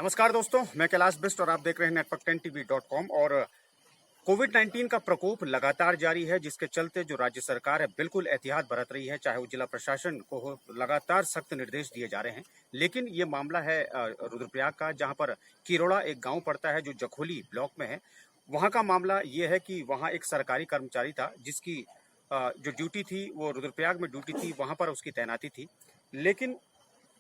नमस्कार दोस्तों, मैं कैलाश बिस्ट और आप देख रहे हैं network10tv.com। और कोविड-19 का प्रकोप लगातार जारी है, जिसके चलते जो राज्य सरकार है बिल्कुल एहतियात बरत रही है। चाहे वो जिला प्रशासन को हो, लगातार सख्त निर्देश दिए जा रहे हैं। लेकिन ये मामला है रुद्रप्रयाग का, जहां पर किरोड़ा एक गांव पड़ता है जो जखोली ब्लॉक में है। वहां का मामला ये है कि वहां एक सरकारी कर्मचारी था जिसकी जो ड्यूटी थी वो रुद्रप्रयाग में ड्यूटी थी, वहां पर उसकी तैनाती थी। लेकिन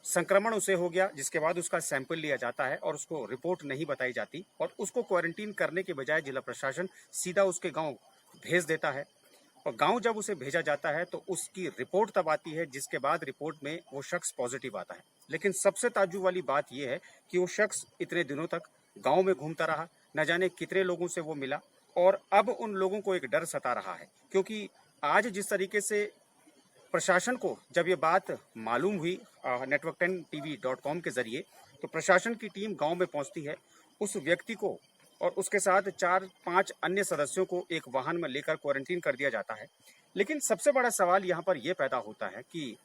संक्रमण उसे हो गया, जिसके बाद उसका सैंपल लिया जाता है और उसको रिपोर्ट नहीं बताई जाती और उसको क्वारंटीन करने के बजाय जिला प्रशासन सीधा उसके गांव भेज देता है। और गांव जब उसे भेजा जाता है तो उसकी रिपोर्ट तब आती है, जिसके बाद रिपोर्ट में वो शख्स पॉजिटिव आता है। लेकिन सबसे ताज्जुब वाली बात यह है कि वो शख्स इतने दिनों तक गांव में घूमता रहा, न जाने कितने लोगों से वो मिला। और अब उन लोगों को एक डर सता रहा है, क्योंकि आज जिस तरीके से प्रशासन को जब ये बात मालूम हुई network10tv.com के जरिए, तो प्रशासन की टीम गांव में पहुंचती है। उस व्यक्ति को और उसके साथ 4-5 अन्य सदस्यों को एक वाहन में लेकर क्वारंटीन कर दिया जाता है। लेकिन सबसे बड़ा सवाल यहाँ पर यह पैदा होता है कि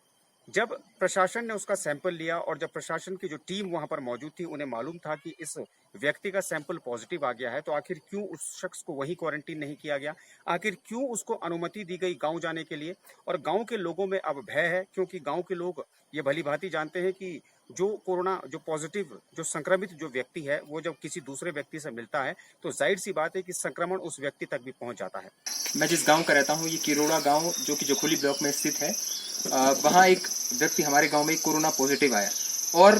जब प्रशासन ने उसका सैंपल लिया और जब प्रशासन की जो टीम वहां पर मौजूद थी, उन्हें मालूम था कि इस व्यक्ति का सैंपल पॉजिटिव आ गया है, तो आखिर क्यों उस शख्स को वहीं क्वारंटीन नहीं किया गया? आखिर क्यों उसको अनुमति दी गई गांव जाने के लिए? और गांव के लोगों में अब भय है, क्योंकि गांव के लोग ये भली भांति जानते हैं कि जो कोरोना जो पॉजिटिव जो संक्रमित जो व्यक्ति है, वो जब किसी दूसरे व्यक्ति से मिलता है तो जाहिर सी बात है कि संक्रमण उस व्यक्ति तक भी पहुंच जाता है। मैं जिस गांव का रहता हूं, ये किरोड़ा गांव जो कि जखोली ब्लॉक में स्थित है, वहां एक व्यक्ति हमारे गांव में कोरोना पॉजिटिव आया। और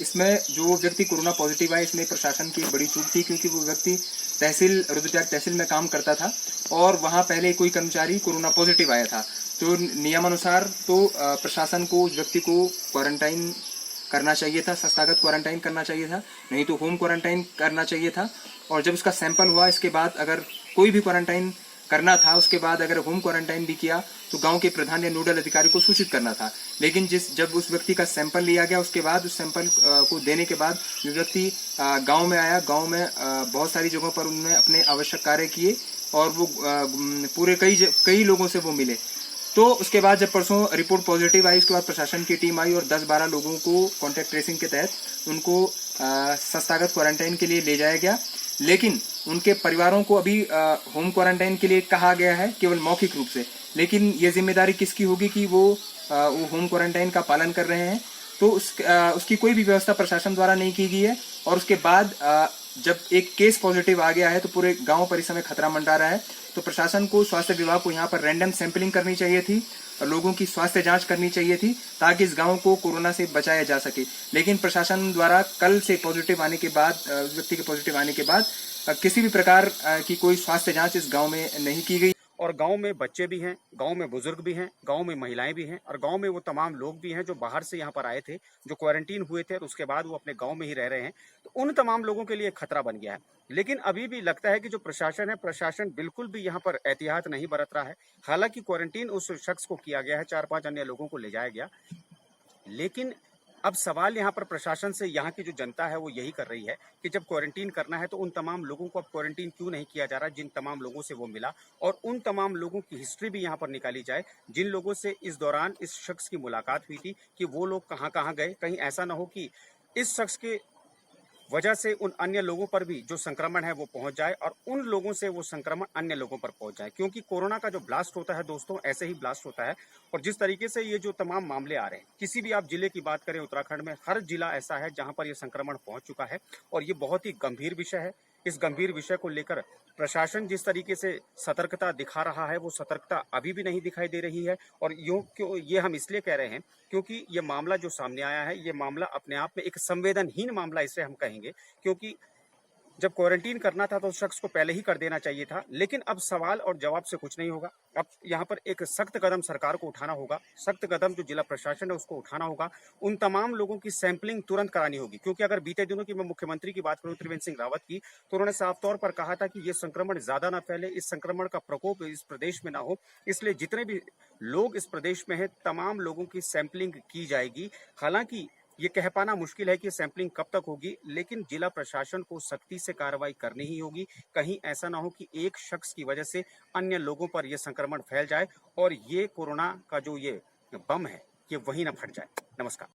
इसमें जो व्यक्ति कोरोना पॉजिटिव आया, इसमें प्रशासन की बड़ी चूक थी, क्योंकि वो व्यक्ति रुद्रप्रयाग तहसील में काम करता था और वहां पहले कोई कर्मचारी कोरोना पॉजिटिव आया था। तो नियमानुसार तो प्रशासन को उस व्यक्ति को क्वारंटाइन करना चाहिए था, संस्थागत क्वारंटाइन करना चाहिए था, नहीं तो होम क्वारंटाइन करना चाहिए था। और जब उसका सैंपल हुआ, इसके बाद अगर कोई भी क्वारंटाइन करना था, उसके बाद अगर होम क्वारंटाइन भी किया तो गांव के प्रधान या नोडल अधिकारी को सूचित करना था। लेकिन जब उस व्यक्ति का सैंपल लिया गया, उसके बाद उस सैंपल को देने के बाद जो व्यक्ति गांव में आया, गांव में बहुत सारी जगहों पर उन्होंने अपने आवश्यक कार्य किए और वो पूरे कई लोगों से वो मिले। तो उसके बाद जब परसों रिपोर्ट पॉजिटिव आई, उसके बाद प्रशासन की टीम आई और 10-12 लोगों को कॉन्टैक्ट ट्रेसिंग के तहत उनको संस्थागत क्वारंटाइन के लिए ले जाया गया। लेकिन उनके परिवारों को अभी होम क्वारंटाइन के लिए कहा गया है, केवल मौखिक रूप से। लेकिन ये जिम्मेदारी किसकी होगी कि वो होम क्वारंटाइन का पालन कर रहे हैं? तो उसकी कोई भी व्यवस्था प्रशासन द्वारा नहीं की गई है। और उसके बाद जब एक केस पॉजिटिव आ गया है तो पूरे गांव पर इस समय खतरा मंडरा रहा है। तो प्रशासन को, स्वास्थ्य विभाग को यहाँ पर रैंडम सैंपलिंग करनी चाहिए थी और लोगों की स्वास्थ्य जांच करनी चाहिए थी, ताकि इस गांव को कोरोना से बचाया जा सके। लेकिन प्रशासन द्वारा कल से पॉजिटिव आने के बाद, व्यक्ति के पॉजिटिव आने के बाद किसी भी प्रकार की कोई स्वास्थ्य जांच इस गांव में नहीं की गई। और गांव में बच्चे भी हैं, गांव में बुजुर्ग भी हैं, गांव में महिलाएं भी हैं और गांव में वो तमाम लोग भी हैं जो बाहर से यहाँ पर आए थे, जो क्वारंटीन हुए थे और उसके बाद वो अपने गांव में ही रह रहे हैं। तो उन तमाम लोगों के लिए खतरा बन गया है। लेकिन अभी भी लगता है कि जो प्रशासन है, प्रशासन बिल्कुल भी यहाँ पर एहतियात नहीं बरत रहा है। हालांकि क्वारंटीन उस शख्स को किया गया है, 4-5 अन्य लोगों को ले जाया गया। लेकिन अब सवाल यहाँ पर प्रशासन से, यहाँ की जो जनता है वो यही कर रही है कि जब क्वारंटीन करना है तो उन तमाम लोगों को अब क्वारंटीन क्यों नहीं किया जा रहा, जिन तमाम लोगों से वो मिला, और उन तमाम लोगों की हिस्ट्री भी यहाँ पर निकाली जाए, जिन लोगों से इस दौरान इस शख्स की मुलाकात हुई थी, कि वो लोग कहाँ कहाँ गए। कहीं ऐसा ना हो कि इस शख्स के वजह से उन अन्य लोगों पर भी जो संक्रमण है वो पहुंच जाए और उन लोगों से वो संक्रमण अन्य लोगों पर पहुंच जाए। क्योंकि कोरोना का जो ब्लास्ट होता है दोस्तों, ऐसे ही ब्लास्ट होता है। और जिस तरीके से ये जो तमाम मामले आ रहे हैं, किसी भी आप जिले की बात करें, उत्तराखंड में हर जिला ऐसा है जहां पर ये संक्रमण पहुंच चुका है। और ये बहुत ही गंभीर विषय है। इस गंभीर विषय को लेकर प्रशासन जिस तरीके से सतर्कता दिखा रहा है, वो सतर्कता अभी भी नहीं दिखाई दे रही है। और ये हम इसलिए कह रहे हैं क्योंकि ये मामला जो सामने आया है, ये मामला अपने आप में एक संवेदनहीन मामला इसे हम कहेंगे। क्योंकि जब क्वारंटीन करना था तो उस शख्स को पहले ही कर देना चाहिए था। लेकिन अब सवाल और जवाब से कुछ नहीं होगा। अब यहाँ पर एक सख्त कदम सरकार को उठाना होगा, सख्त कदम जो जिला प्रशासन है उसको उठाना होगा। उन तमाम लोगों की सैंपलिंग तुरंत करानी होगी। क्योंकि अगर बीते दिनों की मैं मुख्यमंत्री की बात करूं, त्रिवेंद्र सिंह रावत की, तो उन्होंने साफ तौर पर कहा था कि ये संक्रमण ज्यादा ना फैले, इस संक्रमण का प्रकोप इस प्रदेश में ना हो, इसलिए जितने भी लोग इस प्रदेश में है तमाम लोगों की सैंपलिंग की जाएगी। हालांकि ये कह पाना मुश्किल है कि सैंपलिंग कब तक होगी, लेकिन जिला प्रशासन को सख्ती से कार्रवाई करनी ही होगी। कहीं ऐसा ना हो कि एक शख्स की वजह से अन्य लोगों पर यह संक्रमण फैल जाए और ये कोरोना का जो ये बम है, ये वहीं ना फट जाए। नमस्कार।